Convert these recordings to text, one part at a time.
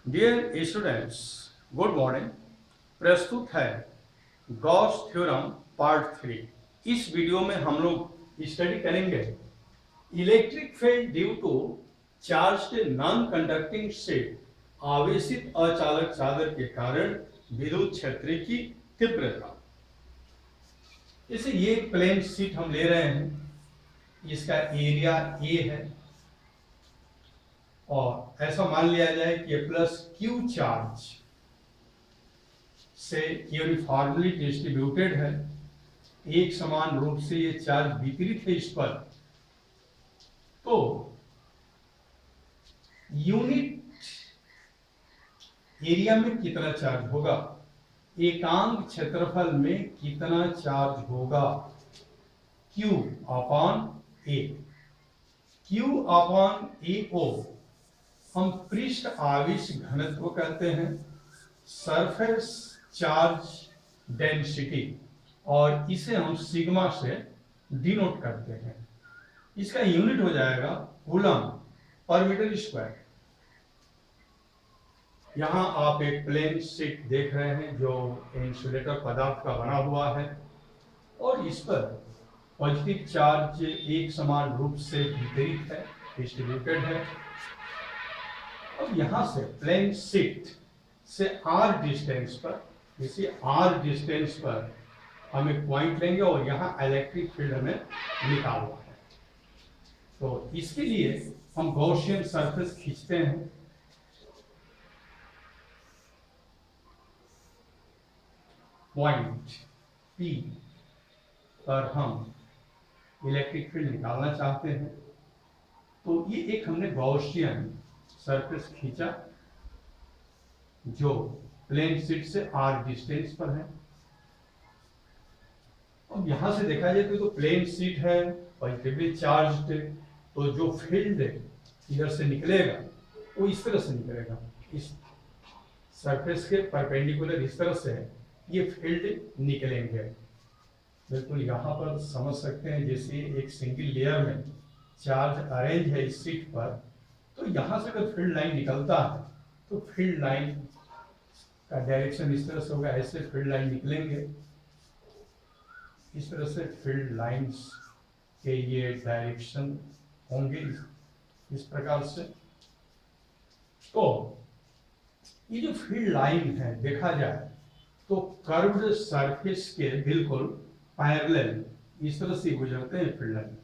Dear students, good morning. प्रस्तुत है Gauss theorem part 3। इस वीडियो में हम लोग स्टडी करेंगे electric field due to charged non conducting sheet, आवेशित अचालक चादर के कारण विद्युत क्षेत्र की तीव्रता। जैसे ये प्लेन शीट हम ले रहे हैं, इसका एरिया ए है और ऐसा मान लिया जाए कि प्लस क्यू चार्ज से यूनिफॉर्मली डिस्ट्रीब्यूटेड है, एक समान रूप से ये चार्ज वितरित है इस पर। तो यूनिट एरिया में कितना चार्ज होगा, एकांक क्षेत्रफल में कितना चार्ज होगा, Q upon A। Q upon A को हम पृष्ठ आवेश घनत्व कहते हैं, सरफेस चार्ज डेंसिटी, और इसे हम सिग्मा से डिनोट करते हैं। इसका यूनिट हो जाएगा कूलम पर मीटर स्क्वायर। यहां आप एक प्लेन शीट देख रहे हैं जो इंसुलेटर पदार्थ का बना हुआ है और इस पर पॉजिटिव चार्ज एक समान रूप से वितरित है, डिस्ट्रीब्यूटेड है। अब यहां से प्लेन शीट से r डिस्टेंस पर, इसी r डिस्टेंस पर हम एक पॉइंट लेंगे और यहाँ इलेक्ट्रिक फील्ड हमें निकालना है। तो इसके लिए हम गॉसियन सरफेस खींचते हैं। पॉइंट P पर हम इलेक्ट्रिक फील्ड निकालना चाहते हैं। तो ये एक हमने गॉसियन सरफेस खींचा जो प्लेन शीट से r डिस्टेंस पर है। अब यहां से देखा जाए तो प्लेन शीट है, पॉजिटिवली चार्ज्ड, तो जो फील्ड इधर से निकलेगा वो इस तरह से निकलेगा, इस सरफेस के परपेंडिकुलर इस तरह से ये फील्ड निकलेंगे। बिल्कुल यहाँ पर समझ सकते हैं, जैसे एक सिंगल लेयर में चार्ज अरेंज है इस शीट पर, तो यहाँ से अगर फील्ड लाइन निकलता है तो फील्ड लाइन का डायरेक्शन इस तरह से होगा, ऐसे फील्ड लाइन निकलेंगे, इस तरह से फील्ड लाइंस के ये डायरेक्शन होंगे इस प्रकार से। तो ये जो फील्ड लाइन है देखा जाए तो कर्व्ड सरफेस के बिल्कुल पैरेलल इस तरह से गुजरते हैं फील्ड लाइन।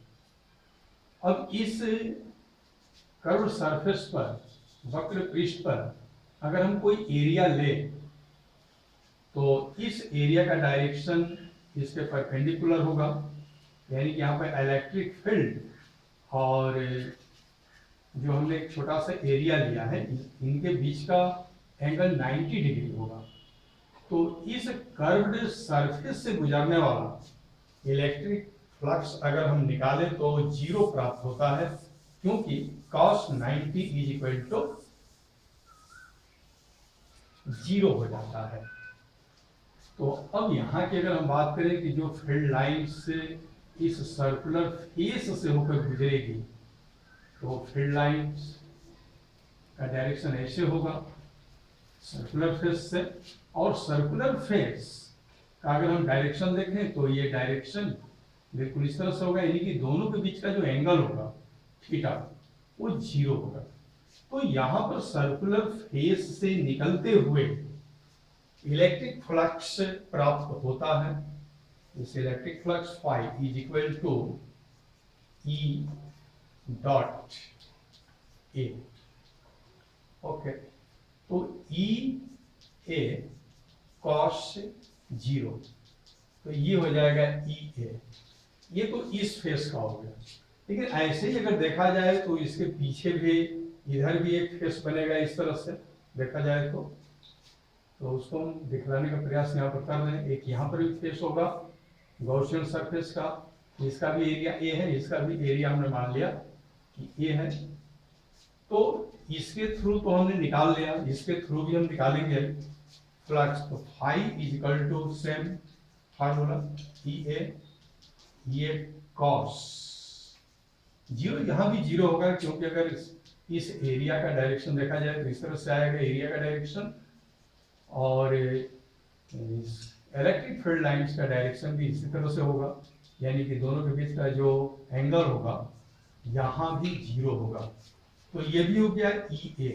अब इस कर्व्ड सरफेस पर, वक्र पृष्ठ पर अगर हम कोई एरिया ले तो इस एरिया का डायरेक्शन इसके परपेंडिकुलर होगा, यानी कि यहाँ पर इलेक्ट्रिक फील्ड और जो हमने एक छोटा सा एरिया लिया है इनके बीच का एंगल 90 डिग्री होगा। तो इस कर्व्ड सरफेस से गुजरने वाला इलेक्ट्रिक फ्लक्स अगर हम निकालें तो 0 प्राप्त होता है, क्योंकि cos 90 इज इक्वल टू 0 हो जाता है। तो अब यहाँ की अगर हम बात करें कि जो फील्ड लाइन से इस सर्कुलर फेस से होकर गुजरेगी, तो फील्ड लाइन का डायरेक्शन ऐसे होगा सर्कुलर फेस से, और सर्कुलर फेस का अगर हम डायरेक्शन देखें तो ये डायरेक्शन बिल्कुल इस तरह से होगा, यानी कि दोनों के बीच का जो एंगल होगा थीटा वो 0 होगा। तो यहाँ पर सर्कुलर फेस से निकलते हुए इलेक्ट्रिक फ्लक्स प्राप्त होता है। इस electric flux phi is equal to E dot A। Okay, तो E A cos 0, तो ये हो जाएगा E A। ये तो इस फेस का हो गया, लेकिन ऐसे ही अगर देखा जाए तो इसके पीछे भी इधर भी एक फेस बनेगा इस तरह से देखा जाए तो उसको हम दिखलाने का प्रयास यहाँ पर कर रहे हैं। एक यहाँ पर भी फेस होगा गॉसियन सरफेस का, इसका भी एरिया ए है, इसका भी एरिया हमने मान लिया कि ए है। तो इसके थ्रू तो हमने निकाल लिया, इसके थ्रू भी हम निकालेंगे फ्लक्स। तो phi is equal to same formula E A, ये कॉस 0, यहाँ भी 0 होगा, क्योंकि अगर इस एरिया का डायरेक्शन देखा जाए तो इस तरह से आएगा एरिया का डायरेक्शन, और इलेक्ट्रिक फील्ड लाइंस का डायरेक्शन भी इसी तरह से होगा, यानी कि दोनों के बीच का जो एंगल होगा यहाँ भी 0 होगा। तो ये भी हो गया EA।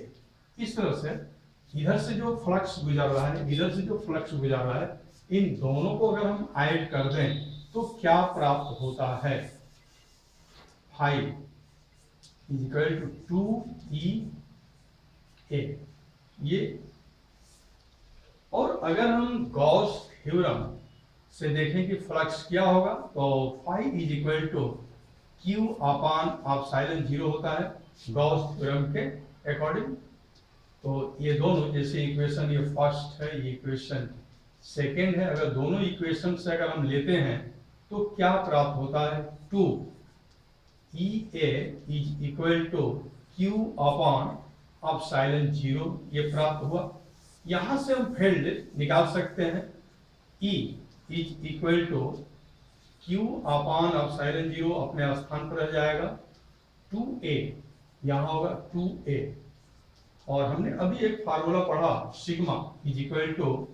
इस तरह से इधर से जो फ्लक्स गुजर रहा है, इधर से जो फ्लक्स गुजर रहा है, इन दोनों को अगर हम ऐड कर दें तो क्या प्राप्त होता है, 5 = 2EA ये। और अगर हम गॉस थ्योरम से देखें कि फ्लक्स क्या होगा, तो phi = Q/ε0 होता है गॉस थ्योरम के अकॉर्डिंग। तो ये दोनों, जैसे इक्वेशन ये फर्स्ट है, ये इक्वेशन सेकेंड है, अगर दोनों इक्वेशन से अगर हम लेते हैं तो क्या प्राप्त होता है, 2EA = Q/ε0 ये प्राप्त हुआ। यहां से हम फील्ड निकाल सकते हैं, E = Q/ε0 अपने स्थान पर रह जाएगा, 2A यहाँ होगा 2A। और हमने अभी एक फार्मूला पढ़ा, sigma =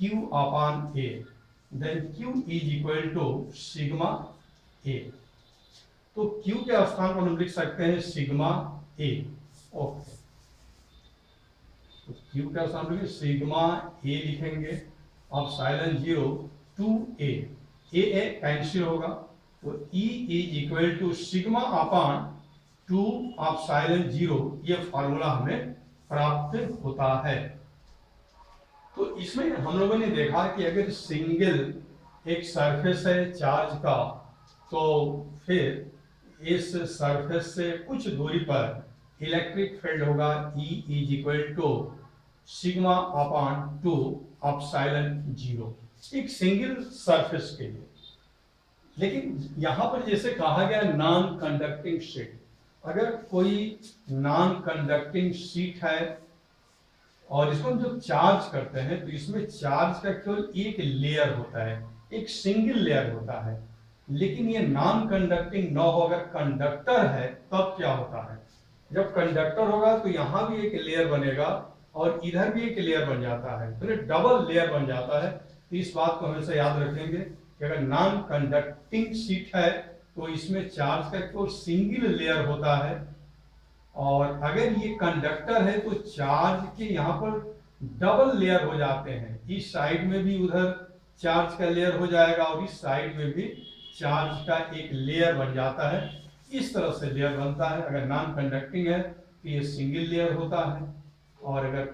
Q/A, then Q = sigma A। तो Q के स्थान पर हम लिख सकते हैं सिग्मा A। ओके, तो Q के स्थान पर सिग्मा A लिखेंगे, ε0 2A, A कैंसिल होगा, तो E = σ/2ε0 ये फार्मूला हमें प्राप्त होता है। तो इसमें हम लोगों ने देखा कि अगर सिंगल एक सरफेस है चार्ज का, तो फिर इस सरफेस से कुछ दूरी पर इलेक्ट्रिक फील्ड होगा E = σ/2ε0 एक सिंगल सरफेस के लिए। लेकिन यहां पर जैसे कहा गया नॉन कंडक्टिंग शीट, अगर कोई नॉन कंडक्टिंग शीट है और इसको हम जब चार्ज करते हैं तो इसमें चार्ज का केवल एक लेयर होता है, एक सिंगल लेयर होता है। लेकिन ये नॉन कंडक्टिंग न हो, अगर कंडक्टर है तब क्या होता है, जब कंडक्टर होगा तो यहां भी एक लेयर बनेगा और इधर भी एक लेयर बन जाता है, तो डबल लेयर बन जाता है। तो इस बात को हमेशा याद रखेंगे कि अगर नॉन कंडक्टिंग शीट है तो इसमें चार्ज का केवल सिंगल लेयर होता है, और अगर ये कंडक्टर है तो चार्ज के यहाँ पर डबल लेयर हो जाते हैं। इस साइड में भी उधर चार्ज का लेयर हो जाएगा और इस साइड में भी चार्ज का एक लेयर बन जाता है। इस तरह से लेयर बनता है। अगर नॉन कंडक्टिंग है तो ये सिंगल लेयर होता है, और अगर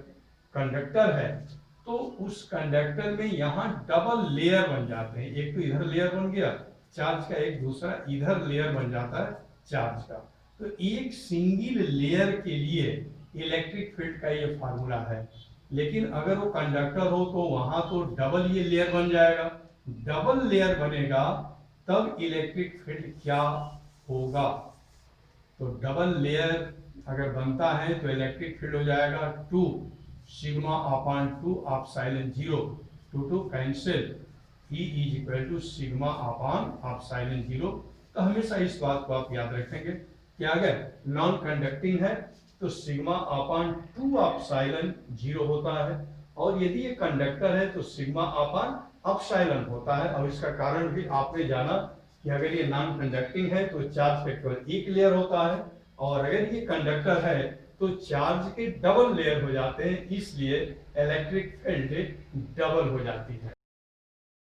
कंडक्टर है तो उस कंडक्टर में यहाँ डबल लेयर बन जाते हैं। एक तो इधर लेयर बन गया चार्ज का, एक दूसरा इधर लेयर बन जाता है चार्ज का। तो एक सिंगल लेयर के लिए इलेक्ट्रिक फील्ड का ये फार्मूला है। लेकिन अगर वो कंडक्टर हो तो वहां तो डबल ये लेयर बन जाएगा। डबल लेयर बनेगा तब इलेक्ट्रिक फील्ड क्या होगा, तो डबल लेयर अगर बनता है तो इलेक्ट्रिक फील्ड हो जाएगा 2 σ/2ε0, 2 कैंसिल, E = σ/2ε0। तो हमेशा इस बात को आप याद रखेंगे कि अगर नॉन कंडक्टिंग है तो σ/2ε0 होता है, और यदि ये कंडक्टर है तो σ/ε होता है। और इसका कारण भी आपने जाना कि अगर ये नॉन कंडक्टिंग है तो चार्ज का केवल एक लेयर होता है, और अगर ये कंडक्टर है तो चार्ज के डबल लेयर हो जाते हैं, इसलिए इलेक्ट्रिक फील्ड डबल हो जाती है।